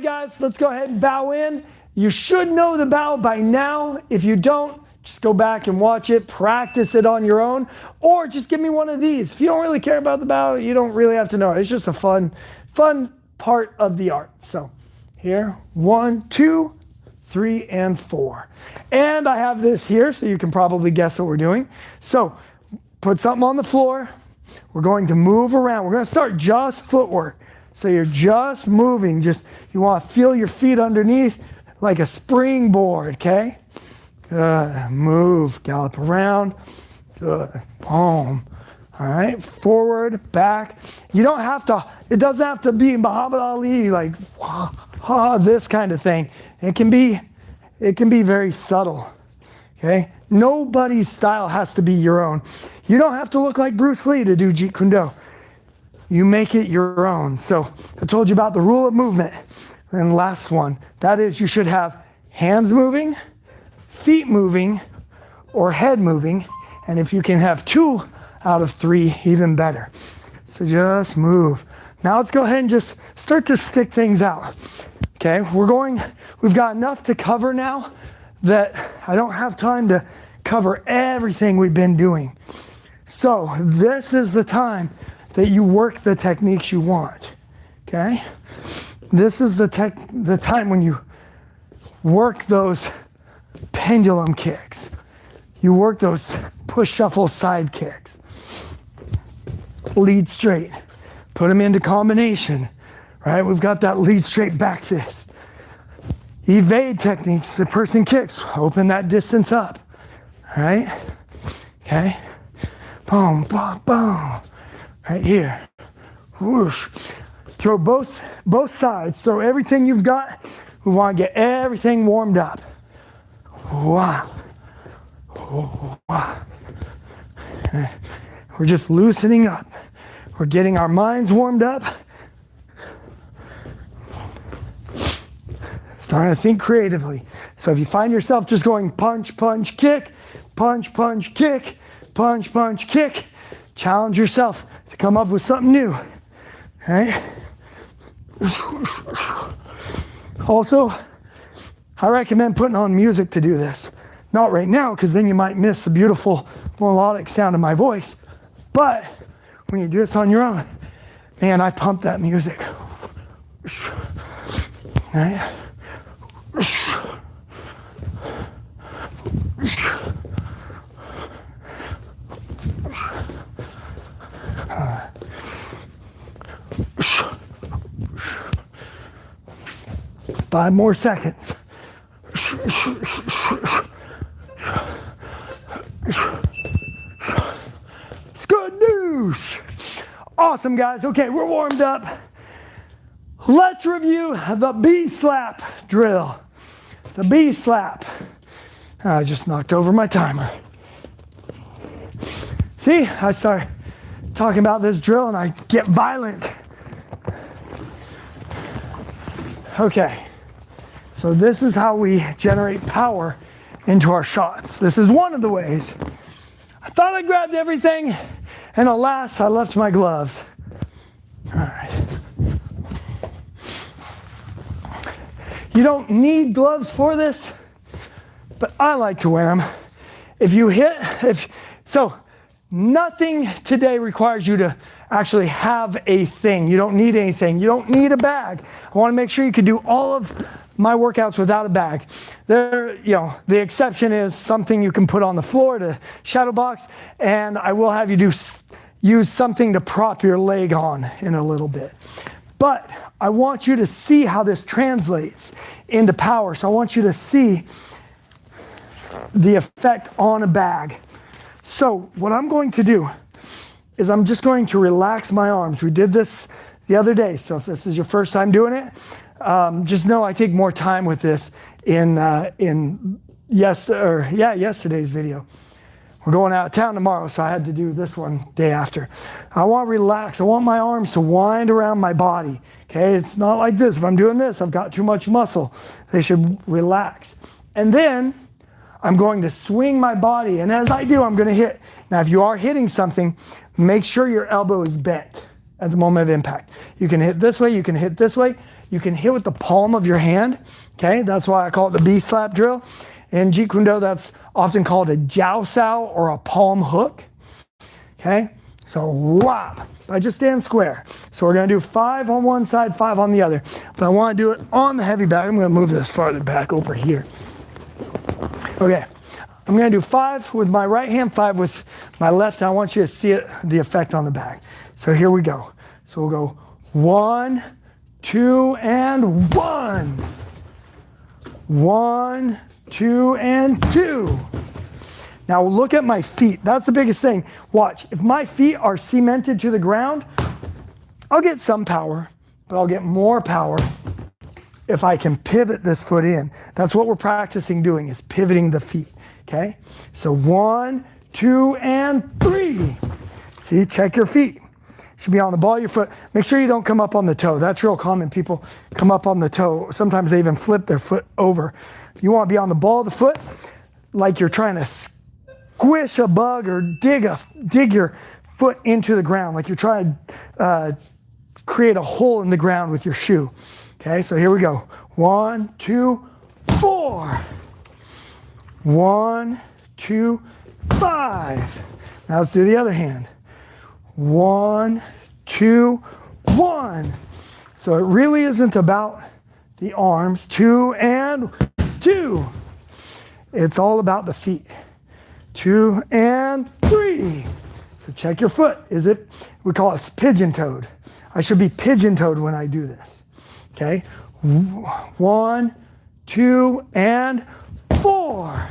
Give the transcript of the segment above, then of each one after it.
guys, let's go ahead and bow in. You should know the bow by now. If you don't, just go back and watch it, practice it on your own, or just give me one of these. If you don't really care about the bow, you don't really have to know it. It's just a fun part of the art. So here, 1, 2, 3, and 4. And I have this here, so you can probably guess what we're doing. So put something on the floor. We're going to move around. We're going to start just footwork. So you're just moving. You want to feel your feet underneath like a springboard, okay? Good. Move, gallop around. Good. Boom. All right. Forward, back. You don't have to, it doesn't have to be Muhammad Ali, like, this kind of thing. It can be very subtle, okay? Nobody's style has to be your own. You don't have to look like Bruce Lee to do Jeet Kune Do. You make it your own. So I told you about the rule of movement. And last one, that is you should have hands moving, feet moving, or head moving. And if you can have 2 out of 3, even better. So just move. Now let's go ahead and just start to stick things out. Okay, we've got enough to cover now that I don't have time to cover everything we've been doing. So this is the time that you work the techniques you want, okay? This is the time when you work those pendulum kicks. You work those push shuffle side kicks. Lead straight, put them into combination, right? We've got that lead straight back fist. Evade techniques, the person kicks, open that distance up, right? Okay, boom, boom, boom, right here, whoosh. Throw both sides, throw everything you've got. We want to get everything warmed up. Wow. Wow. We're just loosening up. We're getting our minds warmed up. Starting to think creatively. So if you find yourself just going punch, punch, kick, punch, punch, kick, punch, punch, kick, challenge yourself to come up with something new. Okay? Also, I recommend putting on music to do this. Not right now, because then you might miss the beautiful melodic sound of my voice. But when you do this on your own, man, I pump that music. Right? 5 more seconds. It's good news. Awesome, guys. Okay, we're warmed up. Let's review the B slap drill. The B slap. I just knocked over my timer. See, I start talking about this drill and I get violent. Okay, so this is how we generate power into our shots. This is one of the ways. I thought I grabbed everything, and alas, I left my gloves. All right. You don't need gloves for this, but I like to wear them. So nothing today requires you to actually have a thing. You don't need anything. You don't need a bag. I want to make sure you can do all of my workouts without a bag. The exception is something you can put on the floor to shadow box, and I will have you use something to prop your leg on in a little bit. But I want you to see how this translates into power. So I want you to see the effect on a bag. So what I'm going to do is I'm just going to relax my arms. We did this the other day, so if this is your first time doing it, just know I take more time with this in yesterday's video. We're going out of town tomorrow, so I had to do this one day after. I want to relax. I want my arms to wind around my body. Okay, it's not like this. If I'm doing this, I've got too much muscle. They should relax. And then I'm going to swing my body, and as I do, I'm going to hit. Now, if you are hitting something, make sure your elbow is bent at the moment of impact. You can hit this way, you can hit this way. you can hit with the palm of your hand. Okay, that's why I call it the B-slap drill. In Jeet Kune Do, that's often called a jiao sao or a palm hook. Okay, so whop, I just stand square. So we're gonna do 5 on one side, 5 on the other. But I wanna do it on the heavy bag. I'm gonna move this farther back over here. Okay, I'm gonna do 5 with my right hand, 5 with my left. I want you to see it, the effect on the back. So here we go. So we'll go 1, 2, and 1. 1, 2, and 2. Now look at my feet. That's the biggest thing. Watch, if my feet are cemented to the ground, I'll get some power, but I'll get more power if I can pivot this foot in. That's what we're practicing doing, is pivoting the feet, okay? So 1, 2, and 3. See, check your feet. Should be on the ball of your foot. Make sure you don't come up on the toe. That's real common. People come up on the toe. Sometimes they even flip their foot over. You want to be on the ball of the foot like you're trying to squish a bug or dig your foot into the ground, like you're trying to create a hole in the ground with your shoe. Okay, so here we go. 1, 2, 4. 1, 2, 5. Now let's do the other hand. 1, 2, 1. So it really isn't about the arms. 2 and 2. It's all about the feet. 2 and 3. So check your foot. Is it, we call it pigeon-toed. I should be pigeon-toed when I do this. Okay. 1, 2, and 4.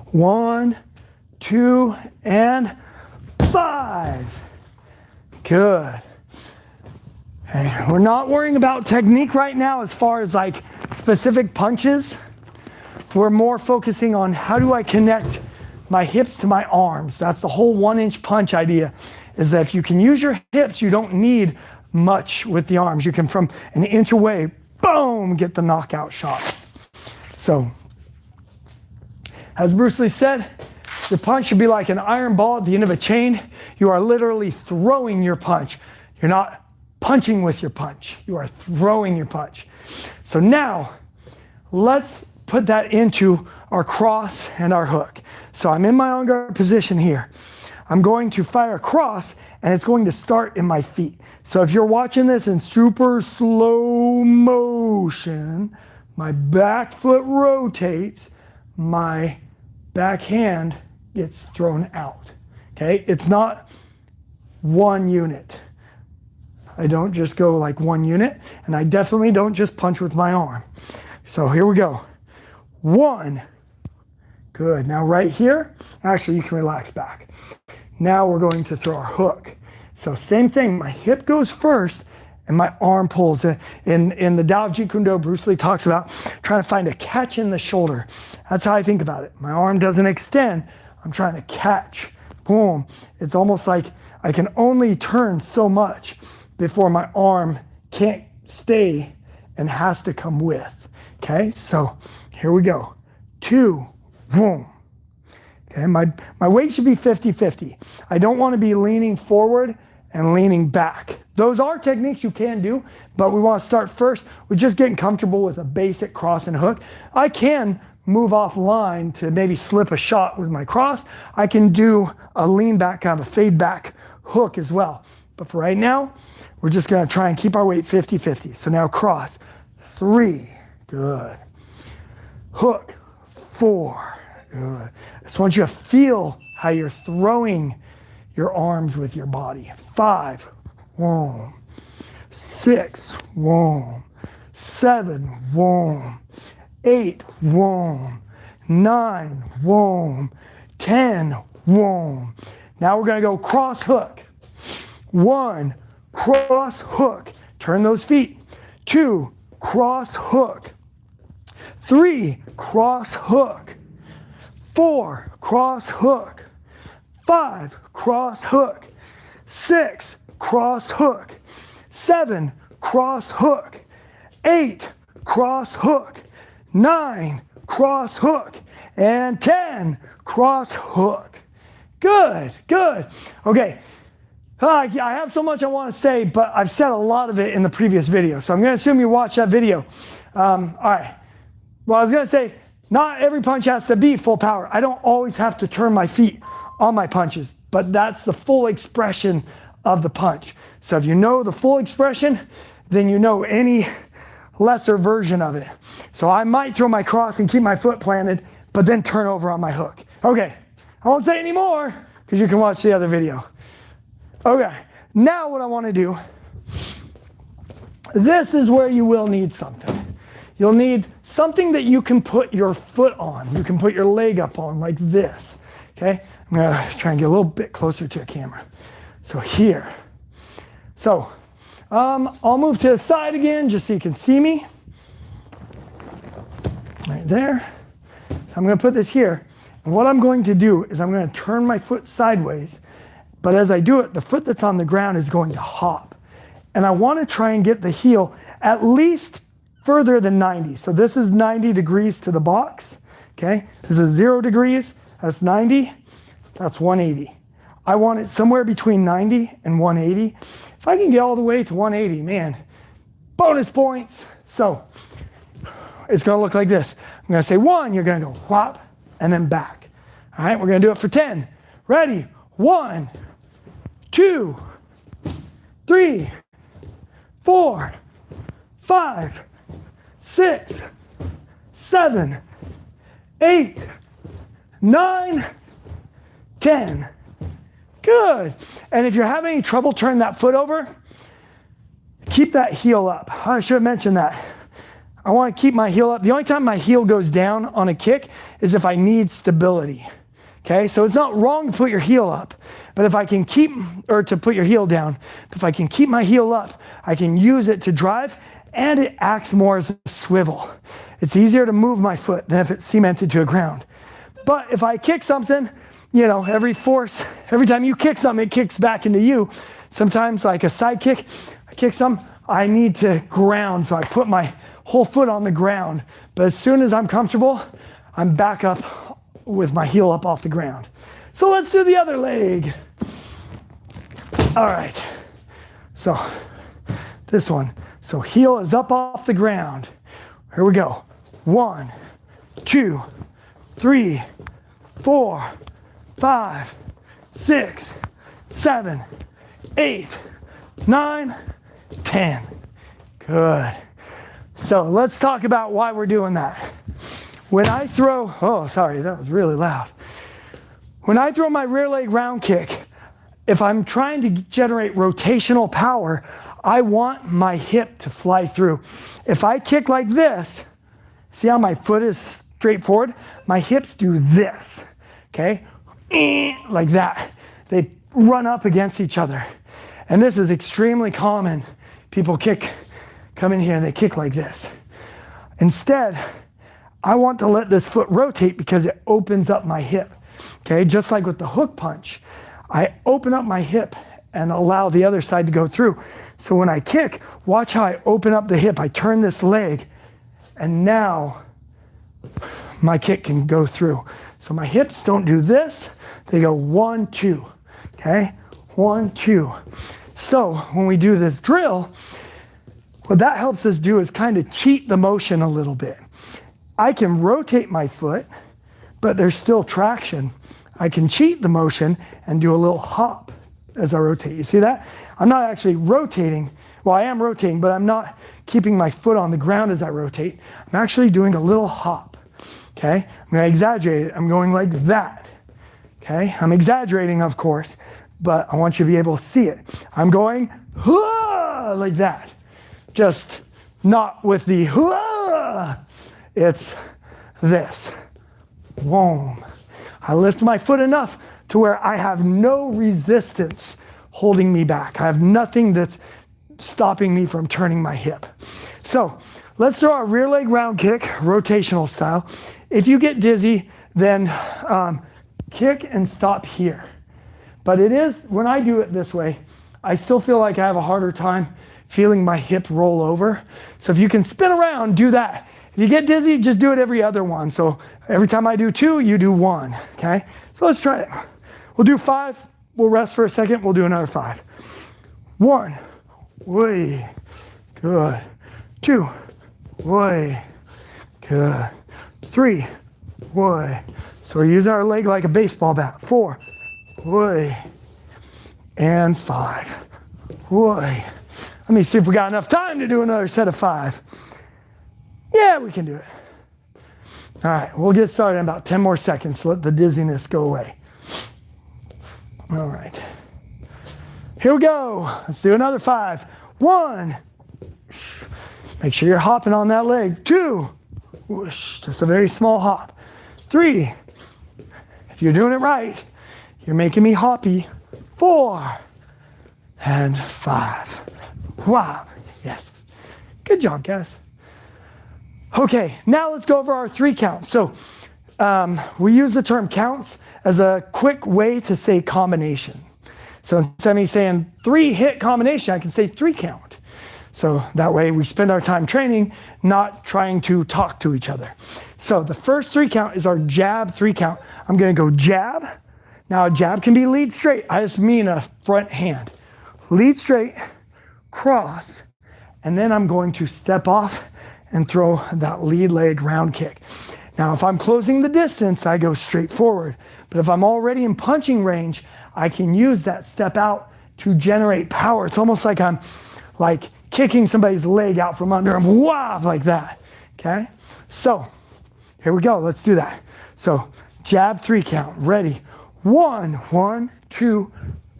1, 2, and 5. Good. Okay. We're not worrying about technique right now as far as like specific punches. We're more focusing on how do I connect my hips to my arms. That's the whole 1-inch punch idea, is that if you can use your hips, you don't need much with the arms. You can, from an inch away, boom, get the knockout shot. So, as Bruce Lee said, the punch should be like an iron ball at the end of a chain. You are literally throwing your punch. You're not punching with your punch. You are throwing your punch. So now, let's put that into our cross and our hook. So I'm in my on guard position here. I'm going to fire across, and it's going to start in my feet. So if you're watching this in super slow motion, my back foot rotates, my back hand gets thrown out. Okay, it's not one unit. I don't just go like one unit, and I definitely don't just punch with my arm. So here we go. 1. Good. Now right here, actually you can relax back. Now we're going to throw our hook. So same thing, my hip goes first and my arm pulls. In the Tao of Jeet Kune Do, Bruce Lee talks about trying to find a catch in the shoulder. That's how I think about it. My arm doesn't extend. I'm trying to catch. Boom. It's almost like I can only turn so much before my arm can't stay and has to come with. Okay, so here we go. 2, boom. Okay, my weight should be 50-50. I don't want to be leaning forward and leaning back. Those are techniques you can do, but we want to start first with just getting comfortable with a basic cross and hook. I can move off line to maybe slip a shot with my cross. I can do a lean back, kind of a fade back hook as well. But for right now, we're just going to try and keep our weight 50-50. So now cross. 3, good. Hook. 4, good. I just want you to feel how you're throwing your arms with your body. 5, boom. 6, boom. 7, boom. 8, boom. 9, boom. 10, boom. Now we're going to go cross hook. 1, cross hook. Turn those feet. 2, cross hook. 3, cross hook. 4, cross hook. 5, cross hook. 6, cross hook. 7, cross hook. 8, cross hook. 9, cross hook. And 10, cross hook. Good, good. Okay, I have so much I want to say, but I've said a lot of it in the previous video. So I'm going to assume you watched that video. All right. Well, I was going to say, not every punch has to be full power. I don't always have to turn my feet on my punches, but that's the full expression of the punch. So if you know the full expression, then you know any lesser version of it. So I might throw my cross and keep my foot planted, but then turn over on my hook. Okay, I won't say any more because you can watch the other video. Okay, now what I want to do, this is where you will need something. You'll need something that you can put your foot on. You can put your leg up on like this, okay? I'm gonna try and get a little bit closer to the camera. So here. So, I'll move to the side again just so you can see me. Right there. So I'm gonna put this here. And what I'm going to do is I'm gonna turn my foot sideways, but as I do it, the foot that's on the ground is going to hop. And I wanna try and get the heel at least further than 90. So this is 90 degrees to the box, okay? This is 0 degrees, that's 90, that's 180. I want it somewhere between 90 and 180. If I can get all the way to 180, man, bonus points. So it's gonna look like this. I'm gonna say 1, you're gonna go whop, and then back. All right, we're gonna do it for 10. Ready? 1, 2, 3, 4, 5, 6, 7, 8, 9, 10. Good. And if you're having any trouble turning that foot over, keep that heel up. I should have mentioned that. I want to keep my heel up. The only time my heel goes down on a kick is if I need stability. Okay, so it's not wrong to put your heel up, but if I can keep, or to put your heel down, if I can keep my heel up, I can use it to drive, and it acts more as a swivel. It's easier to move my foot than if it's cemented to the ground. But if I kick something, you know, every time you kick something, it kicks back into you. Sometimes like a side kick, I kick something, I need to ground, so I put my whole foot on the ground. But as soon as I'm comfortable, I'm back up with my heel up off the ground. So let's do the other leg. All right, so this one. So heel is up off the ground. Here we go. 1, 2, 3, 4, 5, 6, 7, 8, 9, 10. Good. So let's talk about why we're doing that. When I throw, oh, sorry, that was really loud. When I throw my rear leg round kick, if I'm trying to generate rotational power, I want my hip to fly through. If I kick like this, see how my foot is straight forward? My hips do this, okay? Like that. They run up against each other. And this is extremely common. People come in here and they kick like this. Instead, I want to let this foot rotate because it opens up my hip, okay? Just like with the hook punch, I open up my hip and allow the other side to go through. So when I kick, watch how I open up the hip. I turn this leg, and now my kick can go through. So my hips don't do this. They go 1, 2, okay? 1, 2. So when we do this drill, what that helps us do is kind of cheat the motion a little bit. I can rotate my foot, but there's still traction. I can cheat the motion and do a little hop as I rotate. You see that? I'm not actually rotating. Well, I am rotating, but I'm not keeping my foot on the ground as I rotate. I'm actually doing a little hop, okay? I'm gonna exaggerate it. I'm going like that, okay? I'm exaggerating, of course, but I want you to be able to see it. I'm going like that, just not with the it's this. Boom. I lift my foot enough to where I have no resistance holding me back. I have nothing that's stopping me from turning my hip. So let's throw our rear leg round kick, rotational style. If you get dizzy, then kick and stop here. But it is, when I do it this way, I still feel like I have a harder time feeling my hip roll over. So if you can spin around, do that. If you get dizzy, just do it every other one. So every time I do 2, you do 1, okay? So let's try it. We'll do 5, We'll rest for a second. We'll do another 5. 1, way, good. 2, way, good. 3, way. So we're using our leg like a baseball bat. 4, way, and 5, way. Let me see if we got enough time to do another set of 5. Yeah, we can do it. All right, we'll get started in about 10 more seconds to let the dizziness go away. All right. Here we go. Let's do another 5. 1. Make sure you're hopping on that leg. 2. Whoosh, just a very small hop. 3. If you're doing it right, you're making me hoppy. 4. And 5. Wow. Yes. Good job, guys. Okay, now let's go over our 3 counts. So we use the term counts as a quick way to say combination. So instead of me saying 3 hit combination, I can say 3 count. So that way we spend our time training, not trying to talk to each other. So the first 3 count is our jab 3 count. I'm gonna go jab. Now a jab can be lead straight. I just mean a front hand. Lead straight, cross, and then I'm going to step off and throw that lead leg round kick. Now, if I'm closing the distance, I go straight forward. But if I'm already in punching range, I can use that step out to generate power. It's almost like I'm like kicking somebody's leg out from under them, wow, like that, okay? So, here we go, let's do that. So, jab 3 count, ready? 1, 1, 2,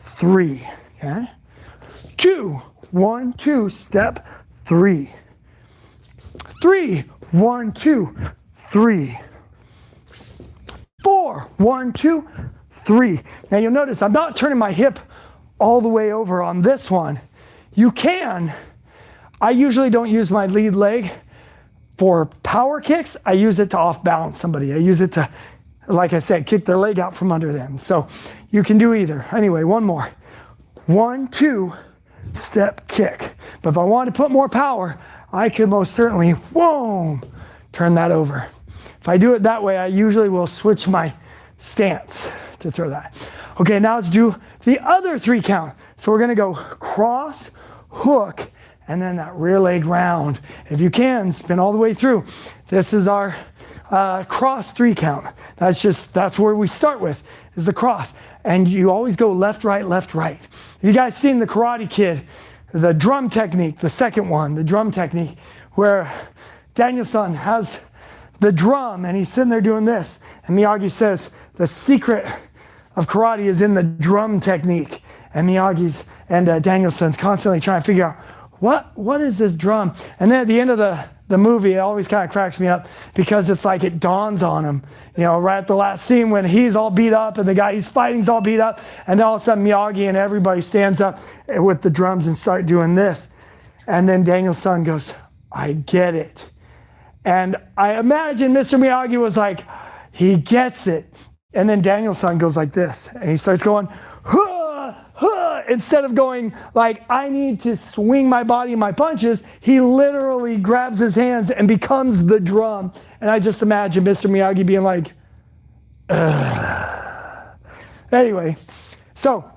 3, okay? 2, 1, 2, step, 3. 3, 1, 2, 3. 4, 1, 2, 3. Now you'll notice I'm not turning my hip all the way over on this one. You can. I usually don't use my lead leg for power kicks. I use it to off balance somebody. I use it to, like I said, kick their leg out from under them. So you can do either. Anyway, one more. 1, 2, step, kick. But if I want to put more power, I could most certainly, whoa, turn that over. If I do it that way, I usually will switch my stance to throw that. Okay, now let's do the other 3 count. So we're gonna go cross, hook, and then that rear leg round. If you can, spin all the way through. This is our cross 3 count. That's where we start with, is the cross. And you always go left, right, left, right. You guys seen the Karate Kid, the drum technique, the second one, the drum technique, where Daniel-san has the drum and he's sitting there doing this. And Miyagi says, the secret of karate is in the drum technique. And Miyagi's and Daniel-san's constantly trying to figure out, what is this drum? And then at the end of the movie, it always kind of cracks me up because it's like it dawns on him, you know, right at the last scene when he's all beat up and the guy he's fighting's all beat up, and then all of a sudden Miyagi and everybody stands up with the drums and start doing this. And then Daniel-san goes, I get it. And I imagine Mr. Miyagi was like, he gets it. And then Daniel-san goes like this, and he starts going, huh, huh. Instead of going like, I need to swing my body and my punches, he literally grabs his hands and becomes the drum. And I just imagine Mr. Miyagi being like, ugh. Anyway, so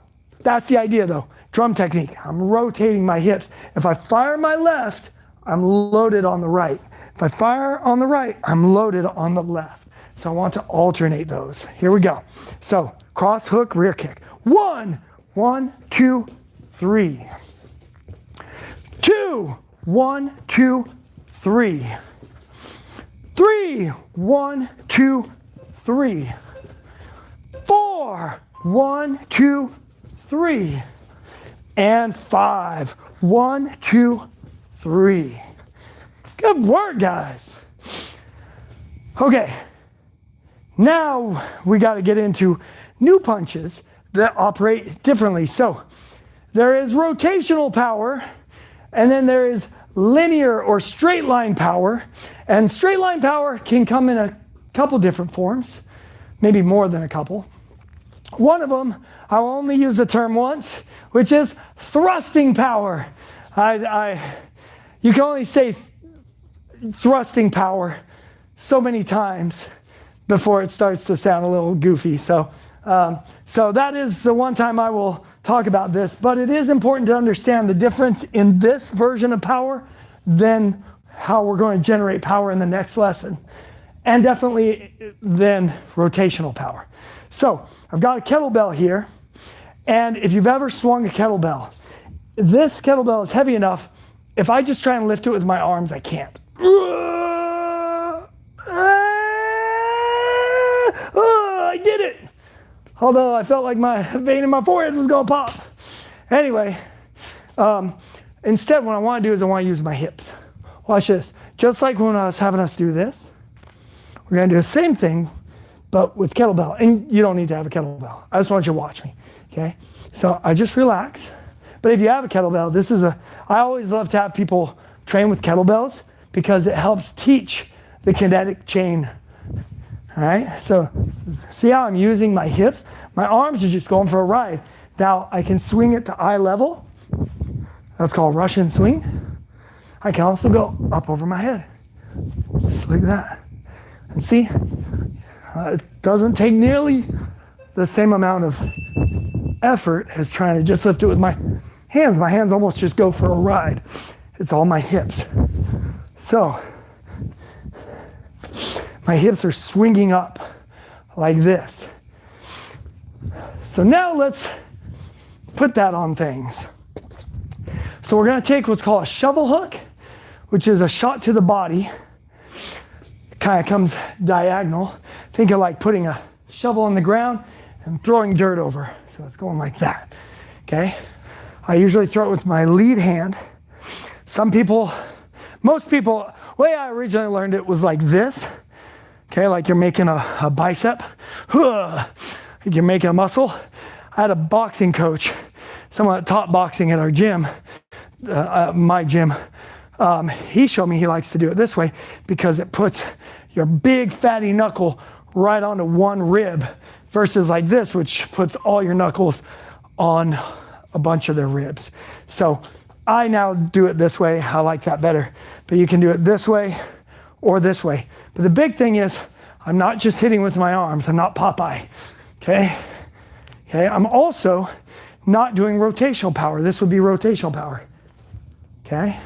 that's the idea though. Drum technique. I'm rotating my hips. If I fire my left, I'm loaded on the right. If I fire on the right, I'm loaded on the left. So I want to alternate those. Here we go. So cross, hook, rear kick. 1, 1, 2, 3. 2, 1, 2, 3. 3, 1, 2, 3. 4, 1, 2, 3. And 5, 1, 2, 3. Good work, guys. Okay, now we got to get into new punches that operate differently. So there is rotational power, and then there is linear or straight line power. And straight line power can come in a couple different forms, maybe more than a couple. One of them, I'll only use the term once, which is thrusting power. You can only say thrusting power so many times before it starts to sound a little goofy. So So that is the one time I will talk about this, but it is important to understand the difference in this version of power than how we're going to generate power in the next lesson. And definitely then rotational power. So I've got a kettlebell here, and if you've ever swung a kettlebell, this kettlebell is heavy enough, if I just try and lift it with my arms, I can't. I did it! Although I felt like my vein in my forehead was gonna pop. Anyway, instead what I wanna do is I wanna use my hips. Watch this. Just like when I was having us do this, we're gonna do the same thing, but with kettlebell. And you don't need to have a kettlebell. I just want you to watch me, okay? So I just relax. But if you have a kettlebell, I always love to have people train with kettlebells because it helps teach the kinetic chain. All right, so see how I'm using my hips? My arms are just going for a ride. Now I can swing it to eye level. That's called Russian swing. I can also go up over my head, just like that. And see, it doesn't take nearly the same amount of effort as trying to just lift it with my hands. My hands almost just go for a ride. It's all my hips. So, my hips are swinging up like this. So now let's put that on things. So we're gonna take what's called a shovel hook, which is a shot to the body. It kind of comes diagonal. Think of like putting a shovel on the ground and throwing dirt over. So it's going like that, okay? I usually throw it with my lead hand. Most people, the way I originally learned it was like this. Okay, like you're making a bicep, like you're making a muscle. I had a boxing coach, someone that taught boxing at our gym, my gym. He showed me he likes to do it this way because it puts your big fatty knuckle right onto one rib versus like this, which puts all your knuckles on a bunch of their ribs. So I now do it this way. I like that better, but you can do it this way or this way. But the big thing is, I'm not just hitting with my arms. I'm not Popeye, okay? I'm also not doing rotational power. This would be rotational power, okay?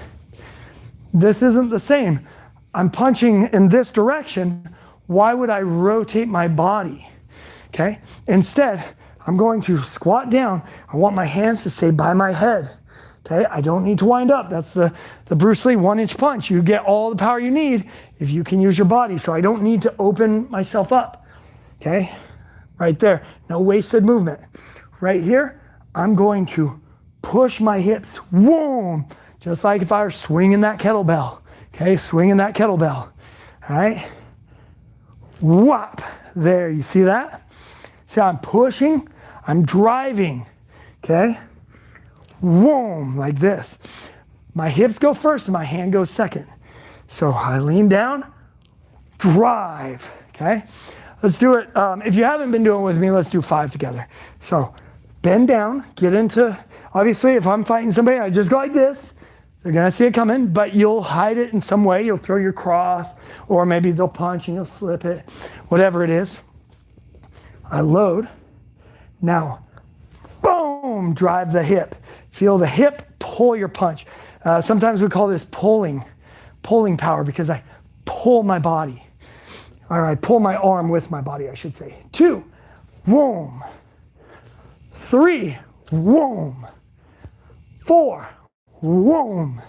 This isn't the same. I'm punching in this direction. Why would I rotate my body, okay? Instead, I'm going to squat down. I want my hands to stay by my head. Okay, I don't need to wind up. That's the Bruce Lee 1-inch punch. You get all the power you need if you can use your body. So I don't need to open myself up. Okay, right there. No wasted movement. Right here, I'm going to push my hips. Whoom! Just like if I were swinging that kettlebell. Okay, swinging that kettlebell. All right. Whop! There, you see that? See how I'm pushing? I'm driving. Okay. Whoom, like this. My hips go first and my hand goes second. So I lean down, drive, okay? Let's do it. If you haven't been doing it with me, let's do 5 together. So bend down, get into, obviously if I'm fighting somebody, I just go like this. They're gonna see it coming, but you'll hide it in some way. You'll throw your cross, or maybe they'll punch and you'll slip it, whatever it is. I load. Now, boom, drive the hip. Feel the hip, pull your punch. Sometimes we call this pulling power because I pull my body. Or I pull my arm with my body, I should say. 2, whoom. 3, whoom. 4, whoom.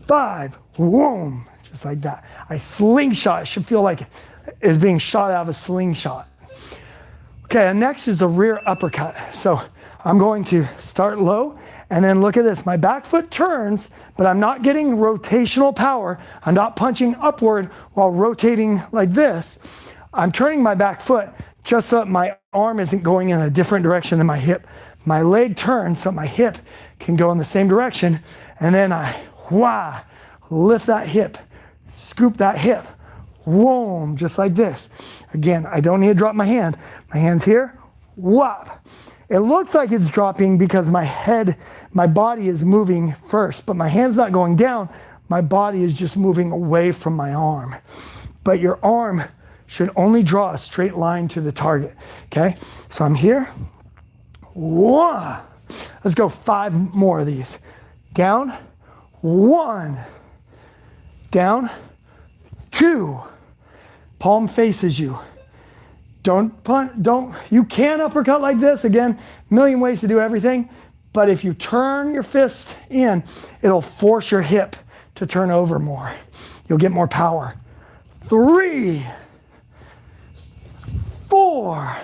5, whoom. Just like that. I slingshot. It should feel like it's being shot out of a slingshot. Okay, and next is the rear uppercut. So I'm going to start low, and then look at this. My back foot turns, but I'm not getting rotational power. I'm not punching upward while rotating like this. I'm turning my back foot just so that my arm isn't going in a different direction than my hip. My leg turns so my hip can go in the same direction, and then I lift that hip, scoop that hip, whoom, just like this. Again, I don't need to drop my hand. My hand's here, whop. It looks like it's dropping because my body is moving first, but my hand's not going down. My body is just moving away from my arm. But your arm should only draw a straight line to the target. Okay, so I'm here. One. Let's go 5 more of these. Down. 1. Down. 2. Palm faces you. Don't punt, you can uppercut like this. Again, a million ways to do everything. But if you turn your fist in, it'll force your hip to turn over more. You'll get more power. 3, 4,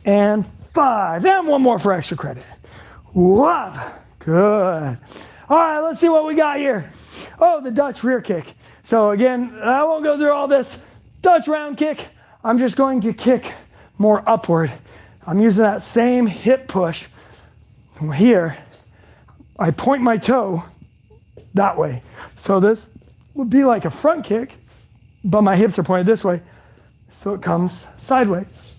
and 5. And one more for extra credit. Whoop. Good. All right, let's see what we got here. Oh, the Dutch rear kick. So again, I won't go through all this. Dutch round kick. I'm just going to kick more upward. I'm using that same hip push. Here, I point my toe that way. So this would be like a front kick, but my hips are pointed this way. So it comes sideways.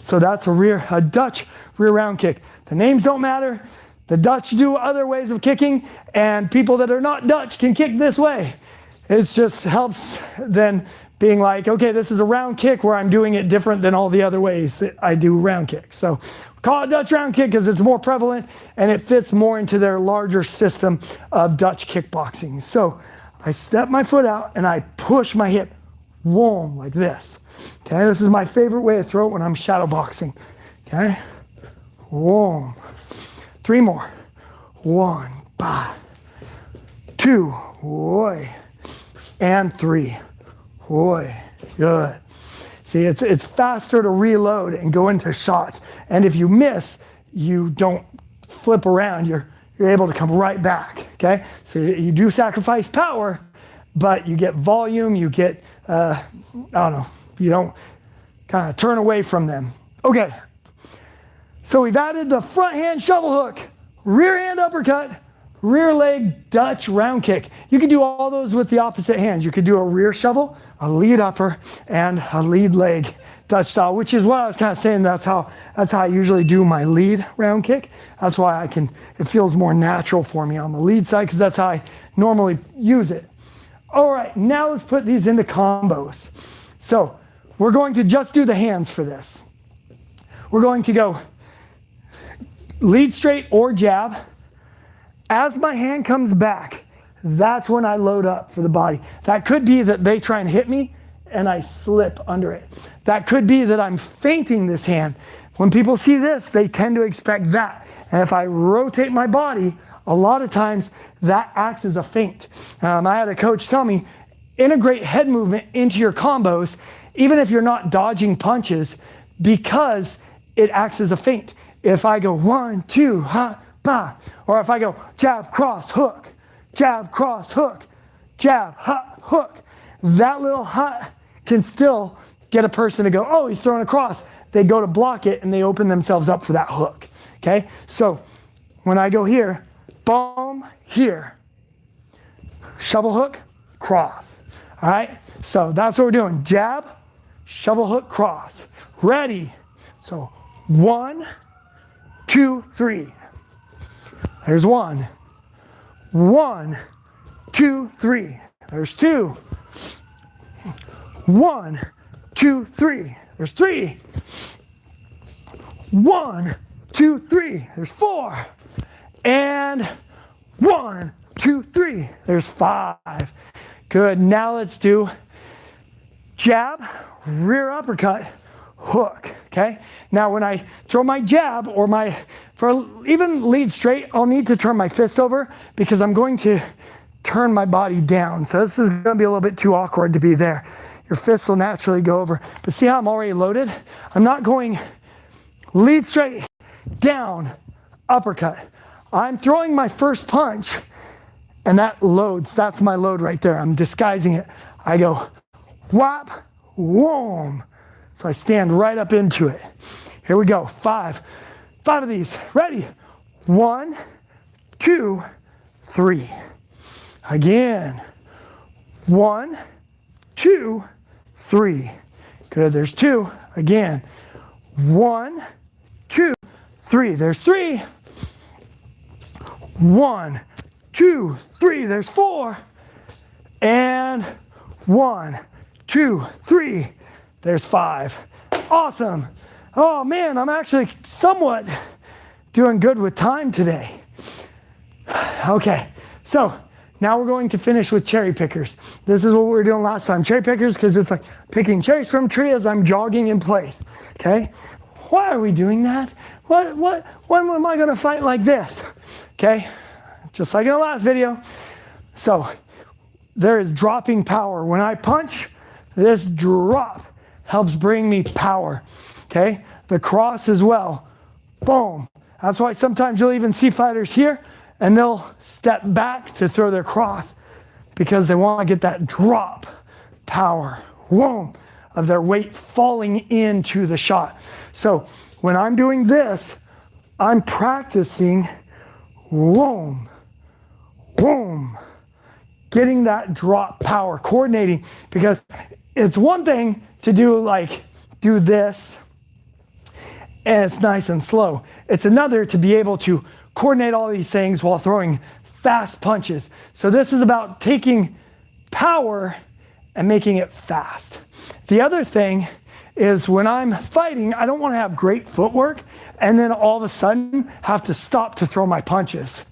So that's a Dutch rear round kick. The names don't matter. The Dutch do other ways of kicking, and people that are not Dutch can kick this way. It just helps then being like, okay, this is a round kick where I'm doing it different than all the other ways that I do round kicks. So call it Dutch round kick because it's more prevalent and it fits more into their larger system of Dutch kickboxing. So I step my foot out and I push my hip, whoom, like this. Okay, this is my favorite way to throw it when I'm shadow boxing. Okay, whoom. 3 more. 1, 2, boy, and 3. Boy, good. See, it's faster to reload and go into shots. And if you miss, you don't flip around. You're able to come right back, okay? So you do sacrifice power, but you get volume, you get, I don't know, you don't kind of turn away from them. Okay, so we've added the front hand shovel hook, rear hand uppercut, rear leg Dutch round kick. You can do all those with the opposite hands. You could do a rear shovel, a lead upper, and a lead leg Dutch style, which is what I was kind of saying. That's how I usually do my lead round kick. That's why it feels more natural for me on the lead side because that's how I normally use it. All right, now let's put these into combos. So we're going to just do the hands for this. We're going to go lead straight or jab. As my hand comes back, that's when I load up for the body. That could be that they try and hit me and I slip under it. That could be that I'm feinting this hand. When people see this, they tend to expect that. And if I rotate my body, a lot of times that acts as a feint. I had a coach tell me, integrate head movement into your combos, even if you're not dodging punches, because it acts as a feint. If I go 1, 2, ha, ba, or if I go jab, cross, hook, jab, cross, hook, jab, hut, hook, that little hut can still get a person to go, oh, he's throwing a cross. They go to block it and they open themselves up for that hook, okay? So when I go here, boom, here, shovel hook, cross, all right? So that's what we're doing, jab, shovel hook, cross, ready. So 1, 2, 3. There's 1. 1, 2, 3. There's 2. 1, 2, 3. There's 3. 1, 2, 3. There's 4. And 1, 2, 3. There's 5. Good. Now let's do jab, rear uppercut, hook. Okay. Now when I throw my jab or for even lead straight, I'll need to turn my fist over because I'm going to turn my body down. So this is going to be a little bit too awkward to be there. Your fist will naturally go over. But see how I'm already loaded? I'm not going lead straight, down, uppercut. I'm throwing my first punch and that loads. That's my load right there. I'm disguising it. I go whop, whoom. So I stand right up into it. Here we go, 5. 5 of these, ready? 1, 2, 3. Again, 1, 2, 3. Good, there's 2. Again, 1, 2, 3. There's 3. 1, 2, 3. There's 4. And 1, 2, 3. There's 5. Awesome. Oh man, I'm actually somewhat doing good with time today. Okay, so now we're going to finish with cherry pickers. This is what we were doing last time. Cherry pickers, because it's like picking cherries from a tree as I'm jogging in place, okay? Why are we doing that? When am I gonna fight like this? Okay, just like in the last video. So there is dropping power. When I punch, this drop helps bring me power, okay? The cross as well, boom. That's why sometimes you'll even see fighters here and they'll step back to throw their cross because they want to get that drop power, boom, of their weight falling into the shot. So when I'm doing this, I'm practicing, boom, boom, getting that drop power, coordinating, because it's one thing to do this and it's nice and slow. It's another to be able to coordinate all these things while throwing fast punches. So this is about taking power and making it fast. The other thing is when I'm fighting, I don't want to have great footwork and then all of a sudden have to stop to throw my punches,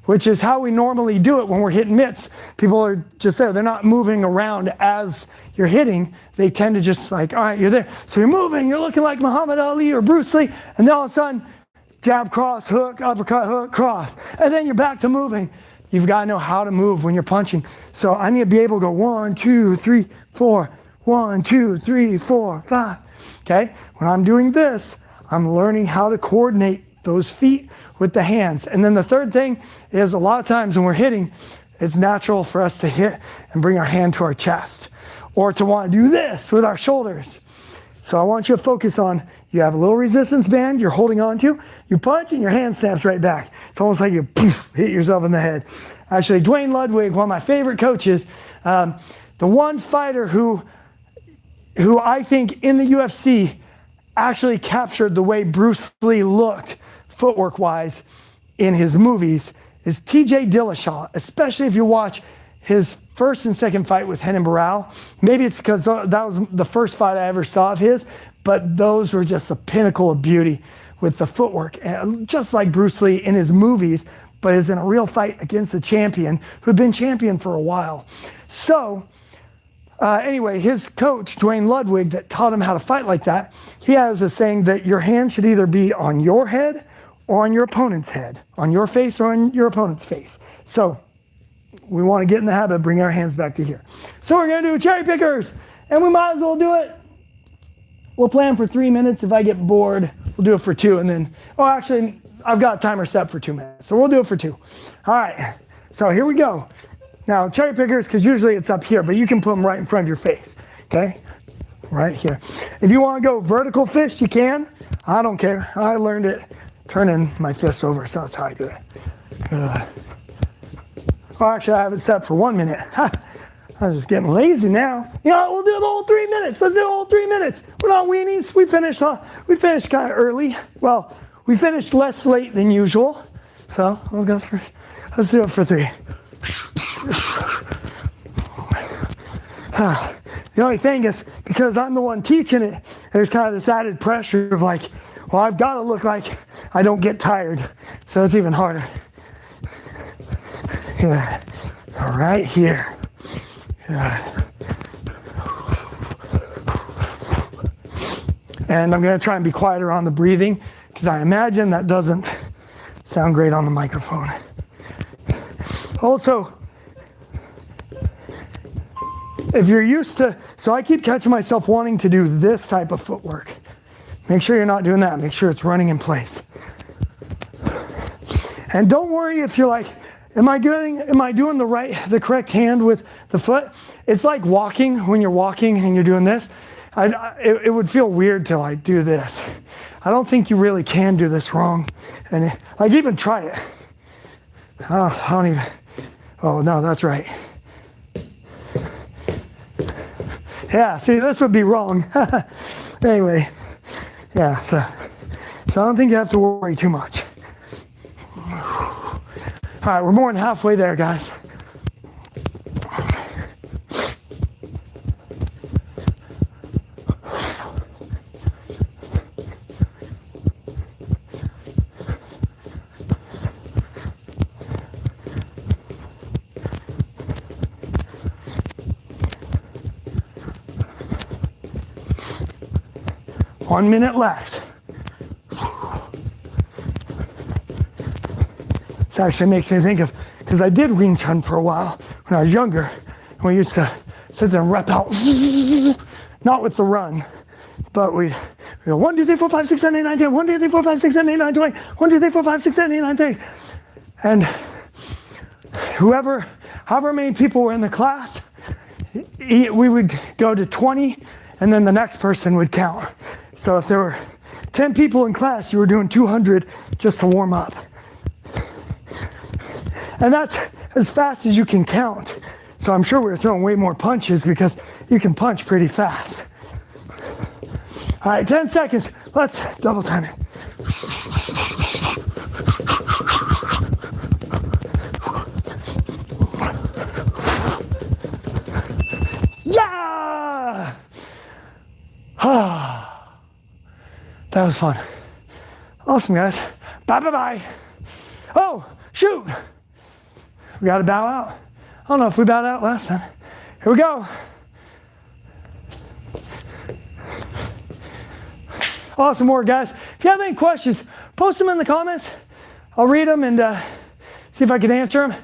which is how we normally do it when we're hitting mitts. People are just there. They're not moving around as you're hitting. They tend to just like, all right, you're there. So you're moving, you're looking like Muhammad Ali or Bruce Lee, and then all of a sudden, jab, cross, hook, uppercut, hook, cross. And then you're back to moving. You've got to know how to move when you're punching. So I need to be able to go 1, 2, 3, 4, 1, 2, 3, 4, 5. Okay? When I'm doing this, I'm learning how to coordinate those feet with the hands. And then the third thing is a lot of times when we're hitting, it's natural for us to hit and bring our hand to our chest or to want to do this with our shoulders. So I want you to focus on, you have a little resistance band you're holding on to, you punch and your hand snaps right back. It's almost like you poof, hit yourself in the head. Actually, Dwayne Ludwig, one of my favorite coaches, the one fighter who I think in the UFC actually captured the way Bruce Lee looked footwork-wise in his movies is TJ Dillashaw, especially if you watch his first and second fight with Renan Barão. Maybe it's because that was the first fight I ever saw of his, but those were just the pinnacle of beauty with the footwork. And just like Bruce Lee in his movies, but is in a real fight against a champion who'd been champion for a while. So anyway, his coach, Dwayne Ludwig, that taught him how to fight like that, he has a saying that your hand should either be on your head or on your opponent's head, on your face or on your opponent's face. So we want to get in the habit of bringing our hands back to here. So we're going to do cherry pickers, and we might as well do it. We'll plan for 3 minutes. If I get bored, we'll do it for 2, and then, oh, actually, I've got a timer set for 2 minutes, so we'll do it for 2. All right, so here we go. Now, cherry pickers, because usually it's up here, but you can put them right in front of your face, okay? Right here. If you want to go vertical fist, you can. I don't care. I learned it turning my fists over, so that's how I do it. Well, actually, I have it set for 1 minute. I'm just getting lazy now. You know, we'll do the whole 3 minutes. Let's do the whole 3 minutes. We're not weenies. We finished kind of early. Well, we finished less late than usual. So we'll go for, let's do it for 3. The only thing is, because I'm the one teaching it, there's kind of this added pressure of like, well, I've got to look like I don't get tired. So it's even harder. Yeah. Right here. Yeah. And I'm going to try and be quieter on the breathing because I imagine that doesn't sound great on the microphone. Also, if you're used to, so I keep catching myself wanting to do this type of footwork. Make sure you're not doing that. Make sure it's running in place. And don't worry if you're like, am I doing the correct hand with the foot? It's like walking, when you're walking and you're doing this. It would feel weird to like do this. I don't think you really can do this wrong. And like even try it. I don't even, oh no, that's right. Yeah, see, this would be wrong. Anyway, yeah, so I don't think you have to worry too much. All right, we're more than halfway there, guys. 1 minute left. This actually makes me think of, because I did Wing Chun for a while when I was younger, and we used to sit there and rep out, not with the run, but we go 1, 2, 3, 4, 5, 6, 7, 8, 9, 10, 1, 2, 3, 4, 5, 6, 7, 8, 9, 20, 1, 2, 3, 4, 5, 6, 7, 8, 9, 10. And however many people were in the class, we would go to 20, and then the next person would count. So if there were 10 people in class, you were doing 200 just to warm up. And that's as fast as you can count. So I'm sure we were throwing way more punches because you can punch pretty fast. All right, 10 seconds. Let's double time it. Yeah! That was fun. Awesome, guys. Bye, bye, bye. Oh, shoot. We got to bow out. I don't know if we bowed out last time. Here we go. Awesome work, guys. If you have any questions, post them in the comments. I'll read them and see if I can answer them.